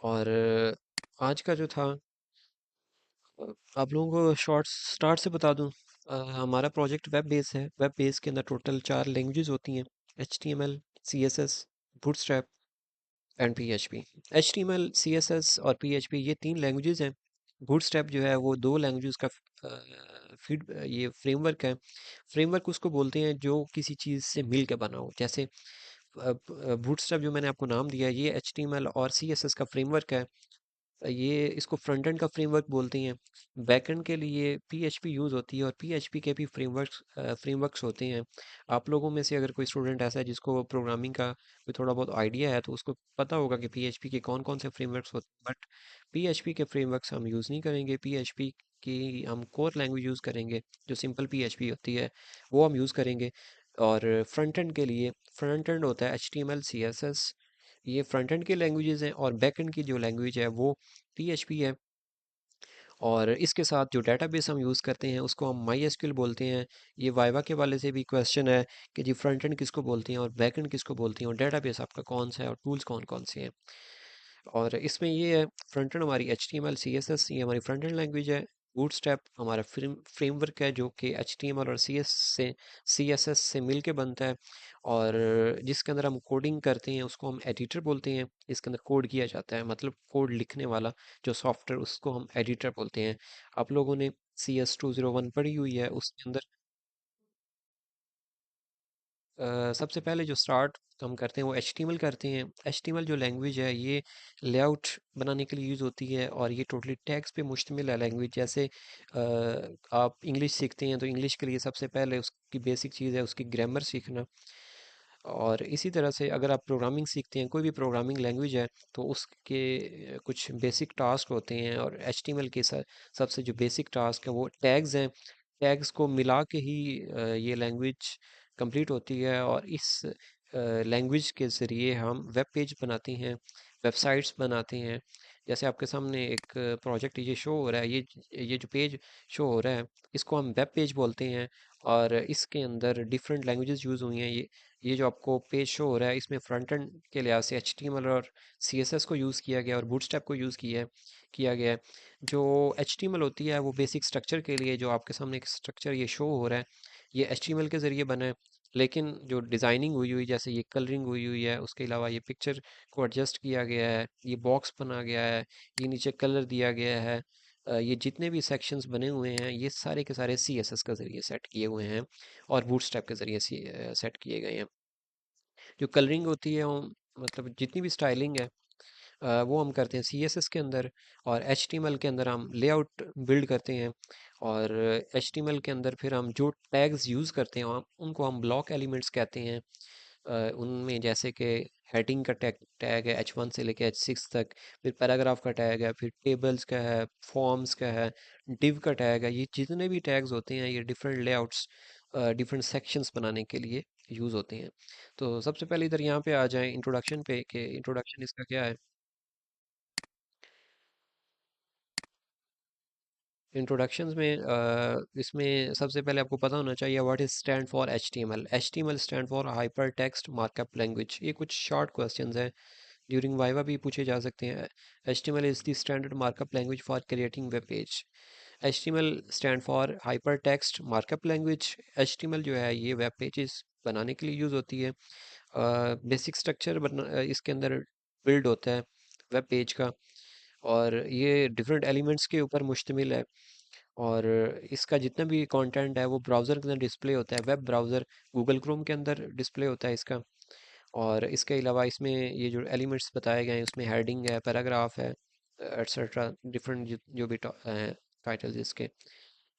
और आज का जो था आप लोगों को शॉर्ट स्टार्ट से बता दूं। हमारा प्रोजेक्ट वेब बेस है। वेब बेस के अंदर टोटल 4 लैंग्वेजेस होती हैं: HTML, CSS, bootstrap and PHP। HTML, CSS और PHP ये 3 लैंग्वेजेस हैं। बूटस्ट्रैप जो है वो 2 लैंग्वेजेस का फीड ये फ्रेमवर्क है। फ्रेमवर्क उसको बोलते हैं जो किसी चीज़ से मिल के बना हो। जैसे बूटस्ट्रैप जो मैंने आपको नाम दिया है, ये HTML और CSS का फ्रेमवर्क है। ये इसको फ्रंट एंड का फ्रेमवर्क बोलते हैं। बैकएंड के लिए PHP यूज़ होती है और PHP के भी फ्रेमवर्क्स होते हैं। आप लोगों में से अगर कोई स्टूडेंट ऐसा है जिसको प्रोग्रामिंग का कोई थोड़ा बहुत आइडिया है तो उसको पता होगा कि PHP के कौन कौन से फ्रेमवर्क्स होते हैं। बट PHP के फ्रेमवर्क्स हम यूज़ नहीं करेंगे। PHP की हम कोर लैंग्वेज यूज़ करेंगे, जो सिंपल PHP होती है वो हम यूज़ करेंगे। और फ्रंट एंड के लिए फ्रंट एंड होता है HTML, CSS। ये फ्रंट एंड की लैंग्वेजेस हैं और बैक एंड की जो लैंग्वेज है वो PHP है। और इसके साथ जो डेटाबेस हम यूज़ करते हैं उसको हम MySQL बोलते हैं। ये वाइवा के वाले से भी क्वेश्चन है कि जी फ्रंट एंड किसको बोलते हैं और बैक एंड किसको बोलते हैं और डेटाबेस आपका कौन सा है और टूल्स कौन कौन से हैं। और इसमें ये है, फ्रंट एंड हमारी HTML, CSS ये हमारी फ्रंट एंड लैंग्वेज है। बूटस्ट्रैप हमारा फ्रेमवर्क है जो कि HTML और CSS से मिल के बनता है। और जिसके अंदर हम कोडिंग करते हैं उसको हम एडिटर बोलते हैं। इसके अंदर कोड किया जाता है, मतलब कोड लिखने वाला जो सॉफ्टवेयर, उसको हम एडिटर बोलते हैं। आप लोगों ने CS201 पढ़ी हुई है, उसके अंदर सबसे पहले जो स्टार्ट हम करते हैं वो HTML करते हैं। HTML जो लैंग्वेज है ये लेआउट बनाने के लिए यूज़ होती है और ये टोटली टैग्स पे मुश्तमिल है लैंग्वेज। जैसे आप इंग्लिश सीखते हैं तो इंग्लिश के लिए सबसे पहले उसकी बेसिक चीज़ है उसकी ग्रामर सीखना। और इसी तरह से अगर आप प्रोग्रामिंग सीखते हैं, कोई भी प्रोग्रामिंग लैंग्वेज है, तो उसके कुछ बेसिक टास्क होते हैं। और HTML के सबसे जो बेसिक टास्क है वो टैग्स हैं। टैग्स को मिला के ही ये लैंग्वेज कंप्लीट होती है। और इस लैंग्वेज के ज़रिए हम वेब पेज बनाते हैं, वेबसाइट्स बनाते हैं। जैसे आपके सामने एक प्रोजेक्ट ये शो हो रहा है, ये जो पेज शो हो रहा है इसको हम वेब पेज बोलते हैं। और इसके अंदर डिफरेंट लैंग्वेजेस यूज़ हुई हैं। ये जो आपको पेज शो हो रहा है इसमें फ्रंट एंड के लिहाज से HTML और CSS को यूज़ किया गया और बूटस्ट्रैप को यूज़ किया गया है। जो HTML होती है वो बेसिक स्ट्रक्चर के लिए, जो आपके सामने एक स्ट्रक्चर ये शो हो रहा है, ये HTML के ज़रिए बना है। लेकिन जो डिज़ाइनिंग हुई हुई, जैसे ये कलरिंग हुई हुई है, उसके अलावा ये पिक्चर को एडजस्ट किया गया है, ये बॉक्स बना गया है, ये नीचे कलर दिया गया है, ये जितने भी सेक्शंस बने हुए हैं ये सारे के सारे CSS के ज़रिए सेट किए हुए हैं और बूटस्ट्रैप के ज़रिए सेट किए गए हैं। जो कलरिंग होती है मतलब जितनी भी स्टाइलिंग है वो हम करते हैं CSS के अंदर। और HTML के अंदर हम लेआउट बिल्ड करते हैं। और HTML के अंदर फिर हम जो टैग्स यूज़ करते हैं उनको हम ब्लॉक एलिमेंट्स कहते हैं। उनमें जैसे कि हेडिंग का टैग है H1 से लेके H6 तक, फिर पैराग्राफ का टैग है, फिर टेबल्स का है, फॉर्म्स का है, डिव का टैग है। ये जितने भी टैग्स होते हैं ये डिफरेंट लेआउट्स, डिफरेंट सेक्शंस बनाने के लिए यूज़ होते हैं। तो सबसे पहले इधर यहाँ पे आ जाएं इंट्रोडक्शन पे कि इंट्रोडक्शन इसका क्या है। इंट्रोडक्शंस में इसमें सबसे पहले आपको पता होना चाहिए what is stand for HTML। HTML stand for hyper text markup language. ये कुछ शॉर्ट क्वेश्चंस हैं, ड्यूरिंग वाइवा भी पूछे जा सकते हैं। HTML is the standard markup language for creating web page. HTML stand for hyper text markup language. HTML जो है ये वेब पेजेस बनाने के लिए यूज़ होती है। बेसिक स्ट्रक्चर इसके अंदर बिल्ड होता है वेब पेज का। और ये डिफरेंट एलिमेंट्स के ऊपर मुश्तमिल है। और इसका जितना भी कंटेंट है वो ब्राउज़र के अंदर डिस्प्ले होता है। वेब ब्राउज़र गूगल क्रोम के अंदर डिस्प्ले होता है इसका। और इसके अलावा इसमें ये जो एलिमेंट्स बताए गए हैं उसमें हेडिंग है, पैराग्राफ है, एट्सट्रा डिफरेंट जो भी टाइटल्स इसके।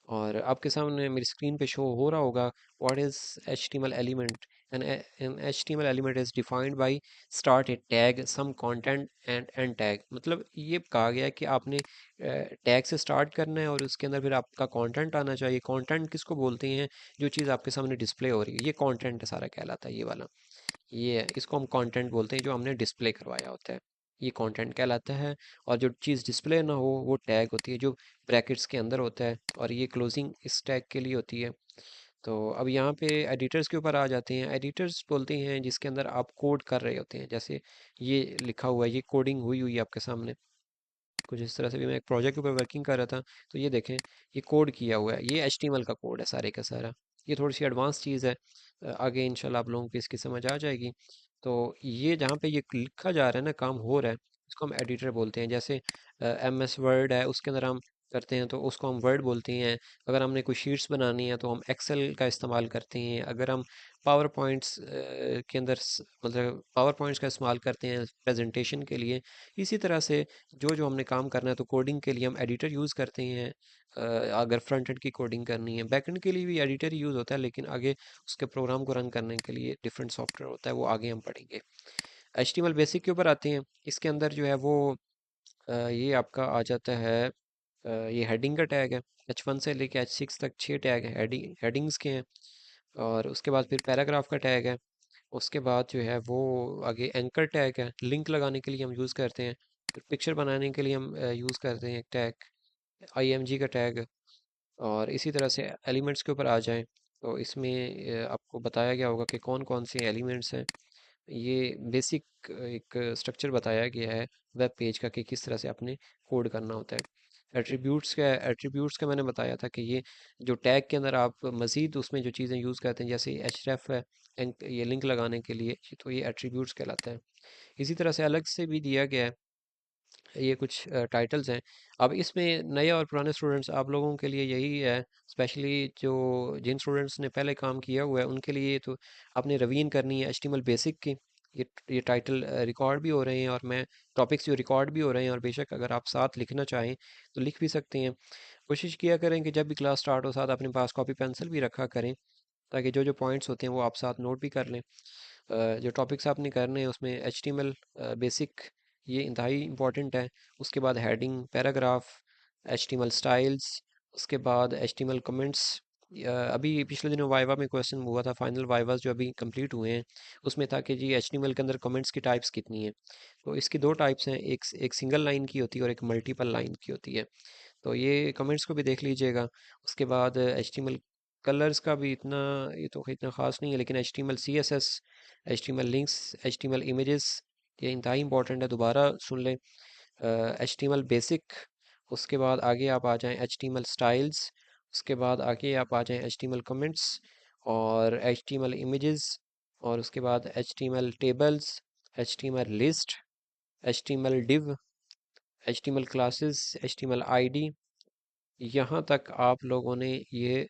और आपके सामने मेरी स्क्रीन पे शो हो रहा होगा what is HTML element. An HTML element is defined by start a tag some content and end tag. मतलब ये कहा गया है कि आपने टैग से स्टार्ट करना है और उसके अंदर फिर आपका कंटेंट आना चाहिए। कंटेंट किसको बोलते हैं? जो चीज़ आपके सामने डिस्प्ले हो रही है ये कंटेंट सारा कहलाता है। ये वाला ये है, इसको हम कंटेंट बोलते हैं जो हमने डिस्प्ले करवाया होता है, ये कंटेंट कहलाता है। और जो चीज़ डिस्प्ले ना हो वो टैग होती है जो ब्रैकेट्स के अंदर होता है। और ये क्लोजिंग इस टैग के लिए होती है। तो अब यहाँ पे एडिटर्स के ऊपर आ जाते हैं। एडिटर्स बोलते हैं जिसके अंदर आप कोड कर रहे होते हैं, जैसे ये लिखा हुआ है, ये कोडिंग हुई हुई है आपके सामने। कुछ इस तरह से भी मैं एक प्रोजेक्ट के ऊपर वर्किंग कर रहा था, तो ये देखें, ये कोड किया हुआ है, ये एचटीएमएल का कोड है सारे का सारा। ये थोड़ी सी एडवांस चीज़ है, आगे इंशाल्लाह आप लोगों को इसकी समझ आ जाएगी। तो ये जहाँ पे ये लिखा जा रहा है ना, काम हो रहा है, उसको हम एडिटर बोलते हैं। जैसे एम एस वर्ड है, उसके अंदर हम करते हैं तो उसको हम वर्ड बोलते हैं। अगर हमने कोई शीट्स बनानी है तो हम एक्सेल का इस्तेमाल करते हैं। अगर हम पावर पॉइंट्स के अंदर मतलब पावर पॉइंट्स का इस्तेमाल करते हैं प्रेजेंटेशन के लिए। इसी तरह से जो जो हमने काम करना है, तो कोडिंग के लिए हम एडिटर यूज़ करते हैं। अगर फ्रंट एंड की कोडिंग करनी है, बैक एंड के लिए भी एडिटर ही यूज़ होता है, लेकिन आगे उसके प्रोग्राम को रन करने के लिए डिफरेंट सॉफ्टवेयर होता है, वो आगे हम पढ़ेंगे। एचटीएमएल बेसिक के ऊपर आते हैं। इसके अंदर जो है वो ये आपका आ जाता है, ये हेडिंग का टैग है। H1 से लेके H6 तक 6 टैग है, हेडिंग्स के हैं। और उसके बाद फिर पैराग्राफ का टैग है। उसके बाद जो है वो आगे एंकर टैग है, लिंक लगाने के लिए हम यूज़ करते हैं। फिर पिक्चर बनाने के लिए हम यूज़ करते हैं एक टैग, आईएमजी का टैग। और इसी तरह से एलिमेंट्स के ऊपर आ जाएं, तो इसमें आपको बताया गया होगा कि कौन कौन से एलिमेंट्स हैं। ये बेसिक एक स्ट्रक्चर बताया गया है वेब पेज का, कि किस तरह से आपने कोड करना होता है। एट्रीब्यूट्स का मैंने बताया था कि ये जो टैग के अंदर आप मज़ीद उसमें जो चीज़ें यूज़ करते हैं, जैसे एचरेफ है, ये लिंक लगाने के लिए, तो ये एट्रीब्यूट्स कहलाता है। इसी तरह से अलग से भी दिया गया है, ये कुछ टाइटल्स हैं। अब इसमें नए और पुराने स्टूडेंट्स आप लोगों के लिए यही है, स्पेशली जो जिन स्टूडेंट्स ने पहले काम किया हुआ है उनके लिए, तो आपने रिवीजन करनी है एचटीएमएल बेसिक की। ये टाइटल रिकॉर्ड भी हो रहे हैं, और मैं टॉपिक्स जो रिकॉर्ड भी हो रहे हैं, और बेशक अगर आप साथ लिखना चाहें तो लिख भी सकते हैं। कोशिश किया करें कि जब भी क्लास स्टार्ट हो, साथ अपने पास कॉपी पेंसिल भी रखा करें, ताकि जो जो पॉइंट्स होते हैं वो आप साथ नोट भी कर लें। जो टॉपिक्स आपने करने हैं उसमें एचटीएमएल बेसिक ये इंतहाई इंपॉर्टेंट है। उसके बाद हेडिंग, पैराग्राफ, एचटीएमएल स्टाइल्स, उसके बाद एचटीएमएल कमेंट्स। अभी पिछले दिनों वाइवा में क्वेश्चन हुआ था, फाइनल वाइवास जो अभी कंप्लीट हुए हैं, उसमें था कि जी एचटीएमएल के अंदर कमेंट्स की टाइप्स कितनी हैं। तो इसकी दो टाइप्स हैं, एक सिंगल लाइन की होती है और एक मल्टीपल लाइन की होती है। तो ये कमेंट्स को भी देख लीजिएगा। उसके बाद एचटीएमएल कलर्स का भी इतना, ये तो इतना ख़ास नहीं है, लेकिन HTML CSS, HTML links, HTML images, ये इंतहाई इंपॉर्टेंट है, दोबारा सुन लें। एचटीएमएल बेसिक, उसके बाद आगे आप आ जाएं एचटीएमएल स्टाइल्स, उसके बाद आगे आप आ जाएं एचटीएमएल कमेंट्स और एचटीएमएल इमेजेस, और उसके बाद HTML tables, HTML list, HTML div, HTML classes, HTML ID. यहाँ तक आप लोगों ने ये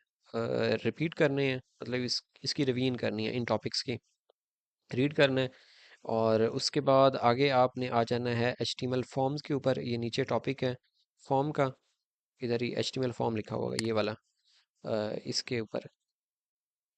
रिपीट करने हैं, मतलब इसकी रिवीजन करनी है, इन टॉपिक्स की रीड करना है। और उसके बाद आगे आपने आ जाना है एचटीएमएल फॉर्म्स के ऊपर। ये नीचे टॉपिक है फॉर्म का, इधर ही एचटीएमएल फॉर्म लिखा होगा ये वाला। इसके ऊपर,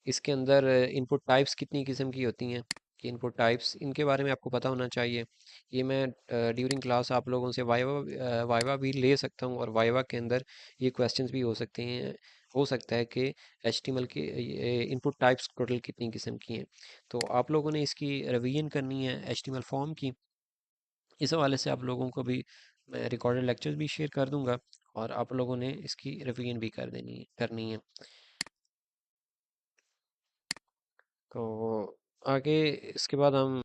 इसके अंदर इनपुट टाइप्स कितनी किस्म की होती हैं, कि इनपुट टाइप्स इनके बारे में आपको पता होना चाहिए। ये मैं ड्यूरिंग क्लास आप लोगों से वाइवा वाइवा भी ले सकता हूँ, और वाइवा के अंदर ये क्वेश्चंस भी हो सकते हैं। हो सकता है कि एचटीएमएल के इनपुट टाइप्स टोटल कितनी किस्म की हैं। तो आप लोगों ने इसकी रिवीजन करनी है एचटीएमएल फॉर्म की। इस हवाले से आप लोगों को भी मैं रिकॉर्डेड लेक्चर्स भी शेयर कर दूंगा, और आप लोगों ने इसकी रिवीजन भी करनी है। तो आगे इसके बाद हम